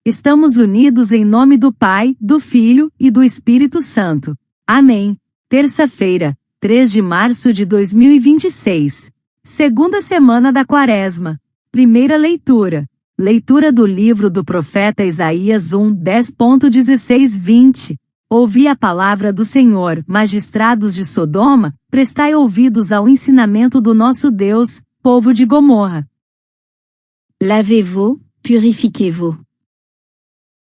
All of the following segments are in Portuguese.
Estamos unidos em nome do Pai, do Filho e do Espírito Santo. Amém. Terça-feira, 3 de março de 2026. Segunda semana da Quaresma. Primeira leitura. Leitura do livro do profeta Isaías 10.16-20. Ouvi a palavra do Senhor, magistrados de Sodoma, prestai ouvidos ao ensinamento do nosso Deus, povo de Gomorra. Lavez-vous, purifiquez-vous.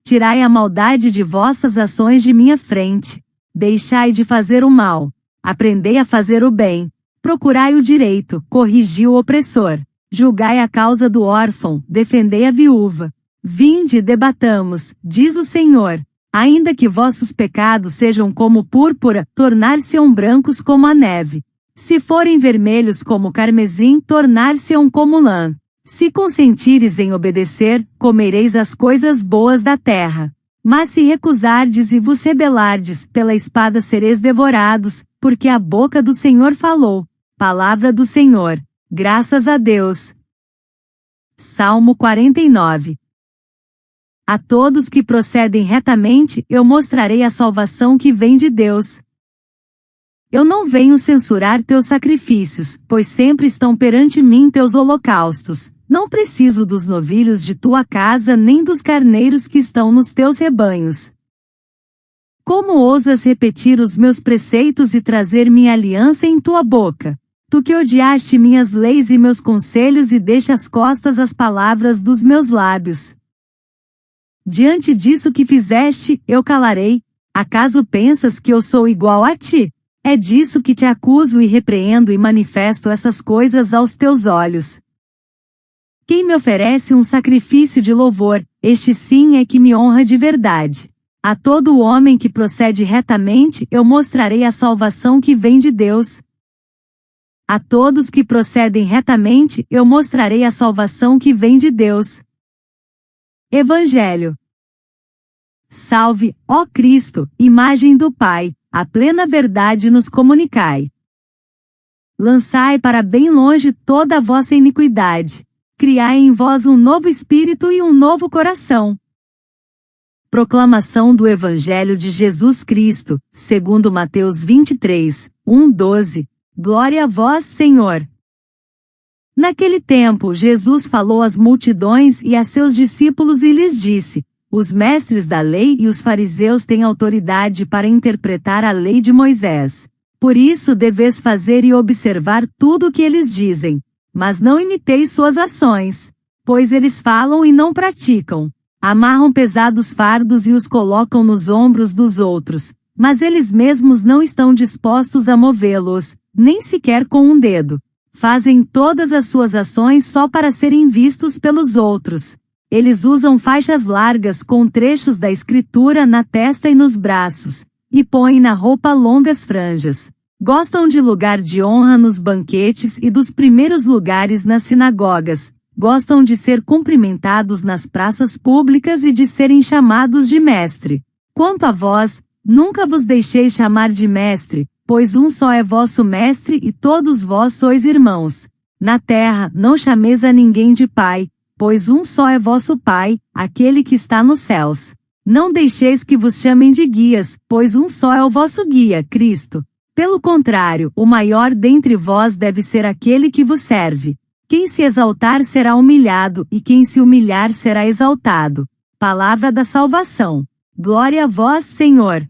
Tirai a maldade de vossas ações de minha frente. Deixai de fazer o mal. Aprendei a fazer o bem. Procurai o direito, corrigi o opressor. Julgai a causa do órfão, defendei a viúva. Vinde e debatamos, diz o Senhor. Ainda que vossos pecados sejam como púrpura, tornar-se-ão brancos como a neve. Se forem vermelhos como carmesim, tornar-se-ão como lã. Se consentires em obedecer, comereis as coisas boas da terra. Mas se recusardes e vos rebelardes, pela espada sereis devorados, porque a boca do Senhor falou. Palavra do Senhor. Graças a Deus. Salmo 49. A todos que procedem retamente, eu mostrarei a salvação que vem de Deus. Eu não venho censurar teus sacrifícios, pois sempre estão perante mim teus holocaustos. Não preciso dos novilhos de tua casa nem dos carneiros que estão nos teus rebanhos. Como ousas repetir os meus preceitos e trazer minha aliança em tua boca? Tu que odiaste minhas leis e meus conselhos e deixas costas às palavras dos meus lábios. Diante disso que fizeste, eu calarei. Acaso pensas que eu sou igual a ti? É disso que te acuso e repreendo e manifesto essas coisas aos teus olhos. Quem me oferece um sacrifício de louvor, este sim é que me honra de verdade. A todo o homem que procede retamente, eu mostrarei a salvação que vem de Deus. A todos que procedem retamente, eu mostrarei a salvação que vem de Deus. Evangelho. Salve, ó Cristo, imagem do Pai, a plena verdade nos comunicai. Lançai para bem longe toda a vossa iniquidade. Criai em vós um novo espírito e um novo coração. Proclamação do Evangelho de Jesus Cristo, segundo Mateus 23, 1-12. Glória a vós, Senhor. Naquele tempo, Jesus falou às multidões e a seus discípulos e lhes disse: os mestres da lei e os fariseus têm autoridade para interpretar a lei de Moisés. Por isso deveis fazer e observar tudo o que eles dizem. Mas não imiteis suas ações, pois eles falam e não praticam. Amarram pesados fardos e os colocam nos ombros dos outros, mas eles mesmos não estão dispostos a movê-los, nem sequer com um dedo. Fazem todas as suas ações só para serem vistos pelos outros. Eles usam faixas largas com trechos da Escritura na testa e nos braços, e põem na roupa longas franjas. Gostam de lugar de honra nos banquetes e dos primeiros lugares nas sinagogas. Gostam de ser cumprimentados nas praças públicas e de serem chamados de mestre. Quanto a vós, nunca vos deixei chamar de mestre, pois um só é vosso mestre e todos vós sois irmãos. Na terra, não chameis a ninguém de pai, pois um só é vosso Pai, aquele que está nos céus. Não deixeis que vos chamem de guias, pois um só é o vosso guia, Cristo. Pelo contrário, o maior dentre vós deve ser aquele que vos serve. Quem se exaltar será humilhado, e quem se humilhar será exaltado. Palavra da salvação. Glória a vós, Senhor.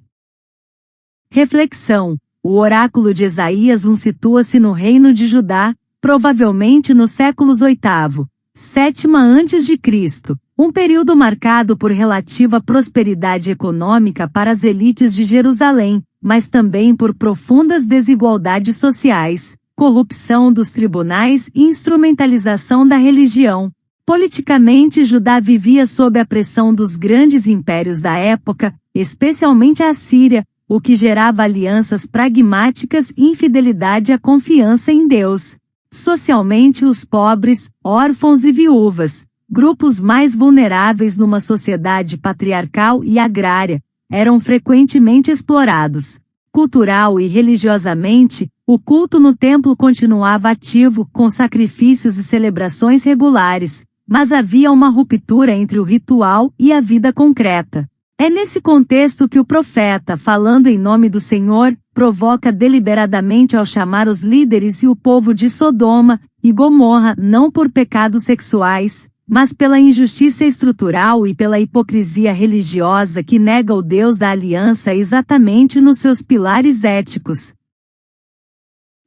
Reflexão. O oráculo de Isaías situa-se no reino de Judá, provavelmente nos séculos VIII, VII a.C., um período marcado por relativa prosperidade econômica para as elites de Jerusalém, mas também por profundas desigualdades sociais, corrupção dos tribunais e instrumentalização da religião. Politicamente, Judá vivia sob a pressão dos grandes impérios da época, especialmente a Síria, o que gerava alianças pragmáticas e infidelidade à confiança em Deus. Socialmente, os pobres, órfãos e viúvas, grupos mais vulneráveis numa sociedade patriarcal e agrária, eram frequentemente explorados. Cultural e religiosamente, o culto no templo continuava ativo, com sacrifícios e celebrações regulares, mas havia uma ruptura entre o ritual e a vida concreta. É nesse contexto que o profeta, falando em nome do Senhor, provoca deliberadamente ao chamar os líderes e o povo de Sodoma e Gomorra não por pecados sexuais, mas pela injustiça estrutural e pela hipocrisia religiosa que nega o Deus da aliança exatamente nos seus pilares éticos.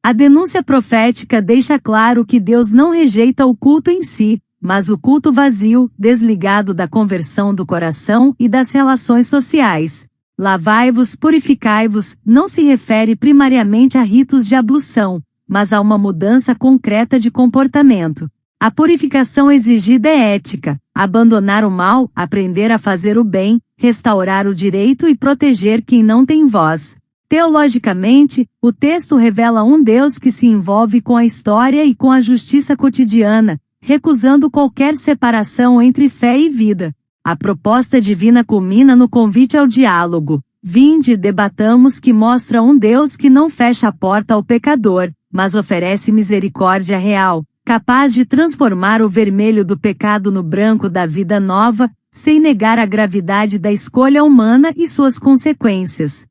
A denúncia profética deixa claro que Deus não rejeita o culto em si, mas o culto vazio, desligado da conversão do coração e das relações sociais. Lavai-vos, purificai-vos, não se refere primariamente a ritos de ablução, mas a uma mudança concreta de comportamento. A purificação exigida é ética, abandonar o mal, aprender a fazer o bem, restaurar o direito e proteger quem não tem voz. Teologicamente, o texto revela um Deus que se envolve com a história e com a justiça cotidiana, recusando qualquer separação entre fé e vida. A proposta divina culmina no convite ao diálogo. Vinde, debatamos, que mostra um Deus que não fecha a porta ao pecador, mas oferece misericórdia real, capaz de transformar o vermelho do pecado no branco da vida nova, sem negar a gravidade da escolha humana e suas consequências.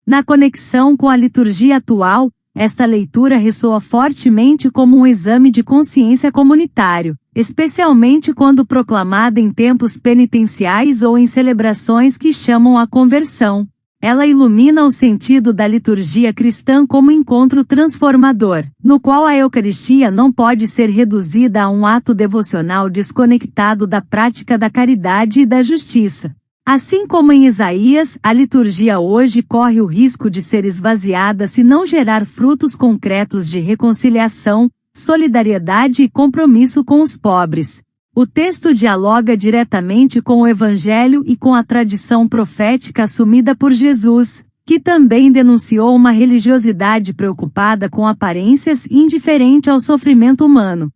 Na conexão com a liturgia atual, esta leitura ressoa fortemente como um exame de consciência comunitário, especialmente quando proclamada em tempos penitenciais ou em celebrações que chamam à conversão. Ela ilumina o sentido da liturgia cristã como encontro transformador, no qual a Eucaristia não pode ser reduzida a um ato devocional desconectado da prática da caridade e da justiça. Assim como em Isaías, a liturgia hoje corre o risco de ser esvaziada se não gerar frutos concretos de reconciliação, solidariedade e compromisso com os pobres. O texto dialoga diretamente com o Evangelho e com a tradição profética assumida por Jesus, que também denunciou uma religiosidade preocupada com aparências e indiferente ao sofrimento humano.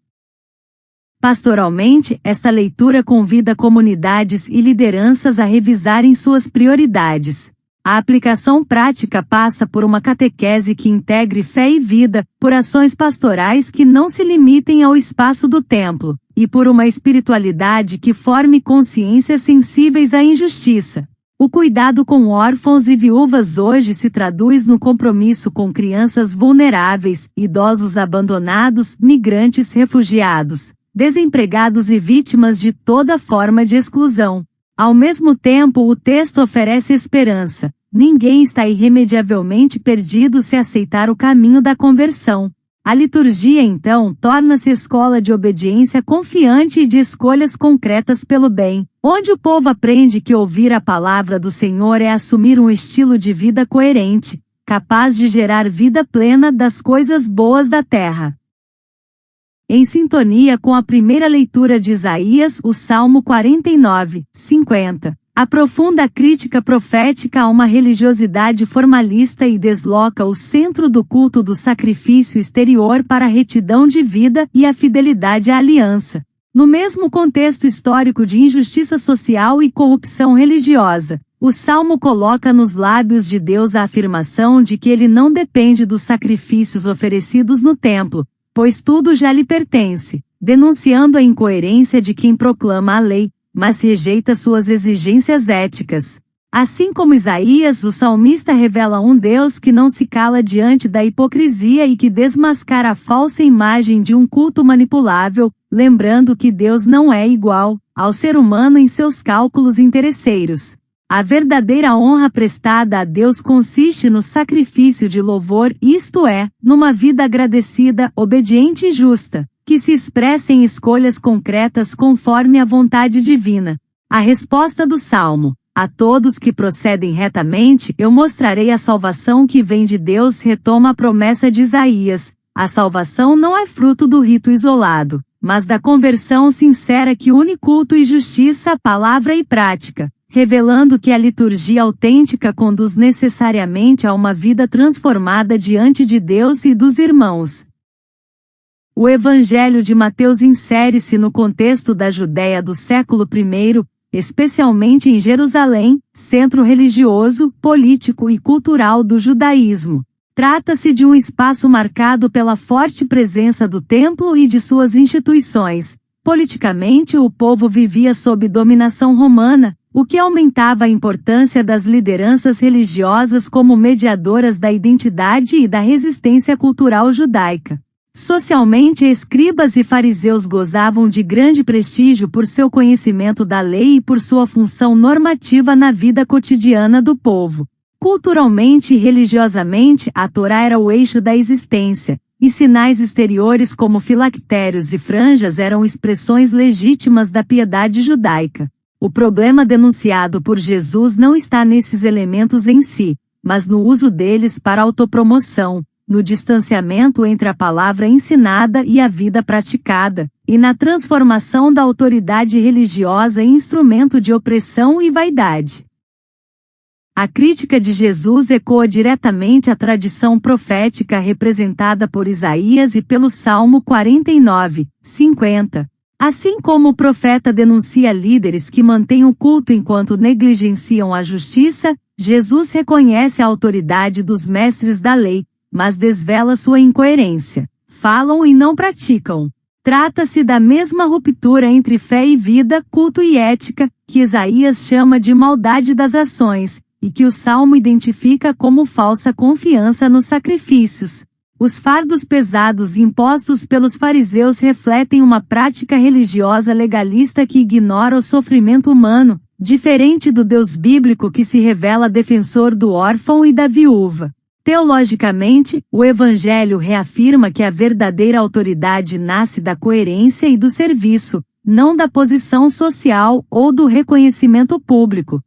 Pastoralmente, esta leitura convida comunidades e lideranças a revisarem suas prioridades. A aplicação prática passa por uma catequese que integre fé e vida, por ações pastorais que não se limitem ao espaço do templo, e por uma espiritualidade que forme consciências sensíveis à injustiça. O cuidado com órfãos e viúvas hoje se traduz no compromisso com crianças vulneráveis, idosos abandonados, migrantes refugiados, desempregados e vítimas de toda forma de exclusão. Ao mesmo tempo, o texto oferece esperança. Ninguém está irremediavelmente perdido se aceitar o caminho da conversão. A liturgia, então, torna-se escola de obediência confiante e de escolhas concretas pelo bem, onde o povo aprende que ouvir a palavra do Senhor é assumir um estilo de vida coerente, capaz de gerar vida plena das coisas boas da terra. Em sintonia com a primeira leitura de Isaías, o Salmo 49, 50, aprofunda a crítica profética a uma religiosidade formalista e desloca o centro do culto do sacrifício exterior para a retidão de vida e a fidelidade à aliança. No mesmo contexto histórico de injustiça social e corrupção religiosa, o Salmo coloca nos lábios de Deus a afirmação de que ele não depende dos sacrifícios oferecidos no templo, pois tudo já lhe pertence, denunciando a incoerência de quem proclama a lei, mas rejeita suas exigências éticas. Assim como Isaías, o salmista revela um Deus que não se cala diante da hipocrisia e que desmascara a falsa imagem de um culto manipulável, lembrando que Deus não é igual ao ser humano em seus cálculos interesseiros. A verdadeira honra prestada a Deus consiste no sacrifício de louvor, isto é, numa vida agradecida, obediente e justa, que se expressa em escolhas concretas conforme a vontade divina. A resposta do Salmo: a todos que procedem retamente, eu mostrarei a salvação que vem de Deus, retoma a promessa de Isaías. A salvação não é fruto do rito isolado, mas da conversão sincera que une culto e justiça, palavra e prática, revelando que a liturgia autêntica conduz necessariamente a uma vida transformada diante de Deus e dos irmãos. O Evangelho de Mateus insere-se no contexto da Judéia do século I, especialmente em Jerusalém, centro religioso, político e cultural do judaísmo. Trata-se de um espaço marcado pela forte presença do templo e de suas instituições, Politicamente, o povo vivia sob dominação romana, o que aumentava a importância das lideranças religiosas como mediadoras da identidade e da resistência cultural judaica. Socialmente, escribas e fariseus gozavam de grande prestígio por seu conhecimento da lei e por sua função normativa na vida cotidiana do povo. Culturalmente e religiosamente, a Torá era o eixo da existência, e sinais exteriores como filactérios e franjas eram expressões legítimas da piedade judaica. O problema denunciado por Jesus não está nesses elementos em si, mas no uso deles para autopromoção, no distanciamento entre a palavra ensinada e a vida praticada, e na transformação da autoridade religiosa em instrumento de opressão e vaidade. A crítica de Jesus ecoa diretamente a tradição profética representada por Isaías e pelo Salmo 49, 50. Assim como o profeta denuncia líderes que mantêm o culto enquanto negligenciam a justiça, Jesus reconhece a autoridade dos mestres da lei, mas desvela sua incoerência. Falam e não praticam. Trata-se da mesma ruptura entre fé e vida, culto e ética, que Isaías chama de maldade das ações, e que o Salmo identifica como falsa confiança nos sacrifícios. Os fardos pesados impostos pelos fariseus refletem uma prática religiosa legalista que ignora o sofrimento humano, diferente do Deus bíblico que se revela defensor do órfão e da viúva. Teologicamente, o Evangelho reafirma que a verdadeira autoridade nasce da coerência e do serviço, não da posição social ou do reconhecimento público.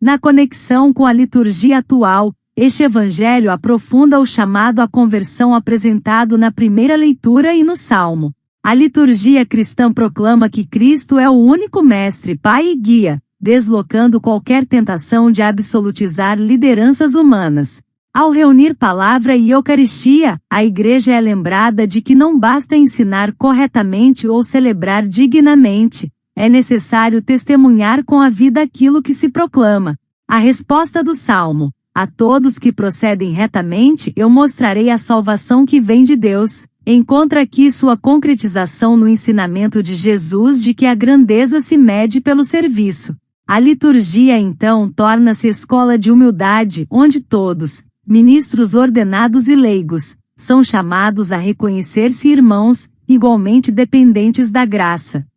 Na conexão com a liturgia atual, este Evangelho aprofunda o chamado à conversão apresentado na primeira leitura e no Salmo. A liturgia cristã proclama que Cristo é o único mestre, pai e guia, deslocando qualquer tentação de absolutizar lideranças humanas. Ao reunir palavra e Eucaristia, a Igreja é lembrada de que não basta ensinar corretamente ou celebrar dignamente, é necessário testemunhar com a vida aquilo que se proclama. A resposta do Salmo: a todos que procedem retamente eu mostrarei a salvação que vem de Deus, encontra aqui sua concretização no ensinamento de Jesus de que a grandeza se mede pelo serviço. A liturgia então torna-se escola de humildade, onde todos, ministros ordenados e leigos, são chamados a reconhecer-se irmãos, igualmente dependentes da graça.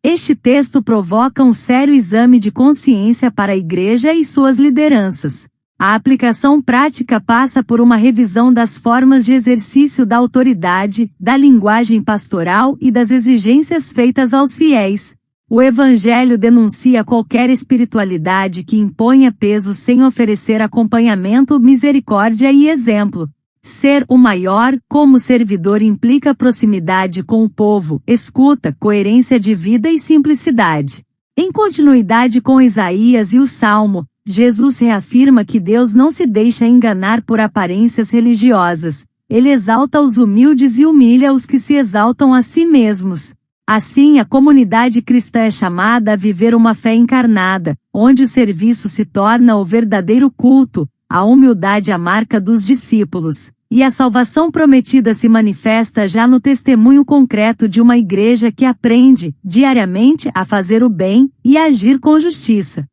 Este texto provoca um sério exame de consciência para a Igreja e suas lideranças. A aplicação prática passa por uma revisão das formas de exercício da autoridade, da linguagem pastoral e das exigências feitas aos fiéis. O Evangelho denuncia qualquer espiritualidade que imponha peso sem oferecer acompanhamento, misericórdia e exemplo. Ser o maior, como servidor, implica proximidade com o povo, escuta, coerência de vida e simplicidade. Em continuidade com Isaías e o Salmo, Jesus reafirma que Deus não se deixa enganar por aparências religiosas. Ele exalta os humildes e humilha os que se exaltam a si mesmos. Assim, a comunidade cristã é chamada a viver uma fé encarnada, onde o serviço se torna o verdadeiro culto, a humildade a marca dos discípulos, e a salvação prometida se manifesta já no testemunho concreto de uma igreja que aprende, diariamente, a fazer o bem e a agir com justiça.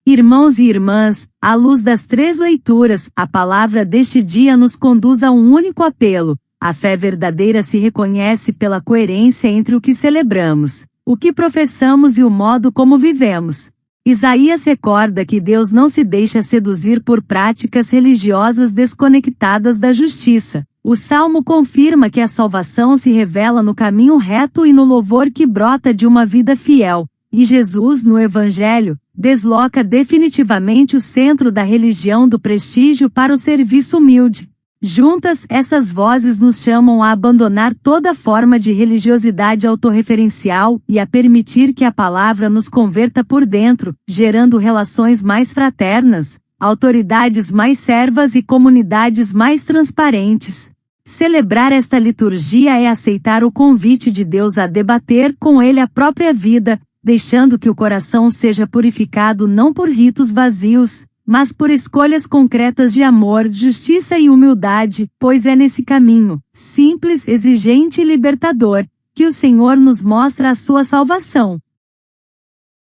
Irmãos e irmãs, à luz das 3 leituras, a palavra deste dia nos conduz a um único apelo. A fé verdadeira se reconhece pela coerência entre o que celebramos, o que professamos e o modo como vivemos. Isaías recorda que Deus não se deixa seduzir por práticas religiosas desconectadas da justiça. O Salmo confirma que a salvação se revela no caminho reto e no louvor que brota de uma vida fiel. E Jesus, no Evangelho, desloca definitivamente o centro da religião do prestígio para o serviço humilde. Juntas, essas vozes nos chamam a abandonar toda forma de religiosidade autorreferencial e a permitir que a palavra nos converta por dentro, gerando relações mais fraternas, autoridades mais servas e comunidades mais transparentes. Celebrar esta liturgia é aceitar o convite de Deus a debater com Ele a própria vida, deixando que o coração seja purificado não por ritos vazios, mas por escolhas concretas de amor, justiça e humildade, pois é nesse caminho, simples, exigente e libertador, que o Senhor nos mostra a sua salvação.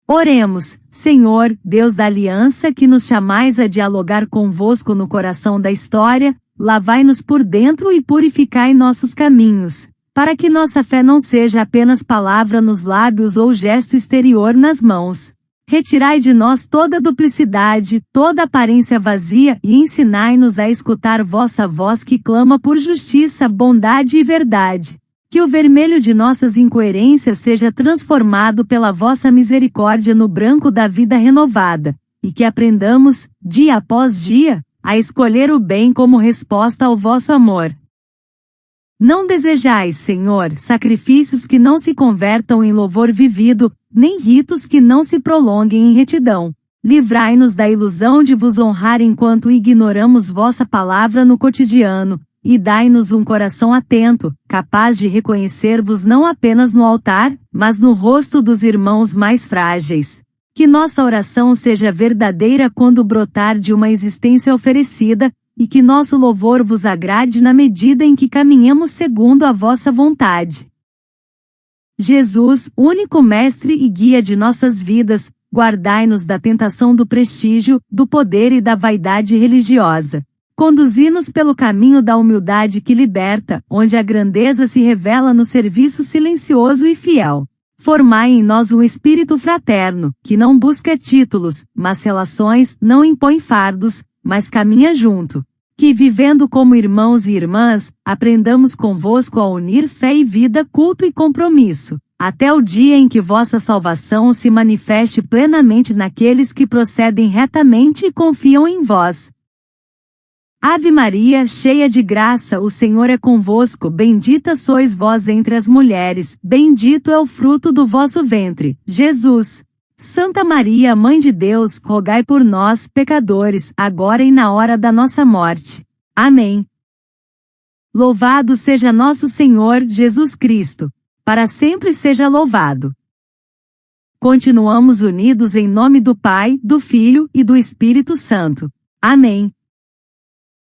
Oremos, Senhor, Deus da aliança que nos chamais a dialogar convosco no coração da história, lavai-nos por dentro e purificai nossos caminhos, para que nossa fé não seja apenas palavra nos lábios ou gesto exterior nas mãos. Retirai de nós toda duplicidade, toda aparência vazia e ensinai-nos a escutar vossa voz que clama por justiça, bondade e verdade. Que o vermelho de nossas incoerências seja transformado pela vossa misericórdia no branco da vida renovada, e que aprendamos, dia após dia, a escolher o bem como resposta ao vosso amor. Não desejais, Senhor, sacrifícios que não se convertam em louvor vivido, nem ritos que não se prolonguem em retidão. Livrai-nos da ilusão de vos honrar enquanto ignoramos vossa palavra no cotidiano, e dai-nos um coração atento, capaz de reconhecer-vos não apenas no altar, mas no rosto dos irmãos mais frágeis. Que nossa oração seja verdadeira quando brotar de uma existência oferecida, e que nosso louvor vos agrade na medida em que caminhemos segundo a vossa vontade. Jesus, único mestre e guia de nossas vidas, guardai-nos da tentação do prestígio, do poder e da vaidade religiosa. Conduzi-nos pelo caminho da humildade que liberta, onde a grandeza se revela no serviço silencioso e fiel. Formai em nós um espírito fraterno, que não busca títulos, mas relações, não impõe fardos, mas caminha junto. Que vivendo como irmãos e irmãs, aprendamos convosco a unir fé e vida, culto e compromisso, até o dia em que vossa salvação se manifeste plenamente naqueles que procedem retamente e confiam em vós. Ave Maria, cheia de graça, o Senhor é convosco, bendita sois vós entre as mulheres, bendito é o fruto do vosso ventre, Jesus. Santa Maria, Mãe de Deus, rogai por nós, pecadores, agora e na hora da nossa morte. Amém. Louvado seja nosso Senhor Jesus Cristo. Para sempre seja louvado. Continuamos unidos em nome do Pai, do Filho e do Espírito Santo. Amém.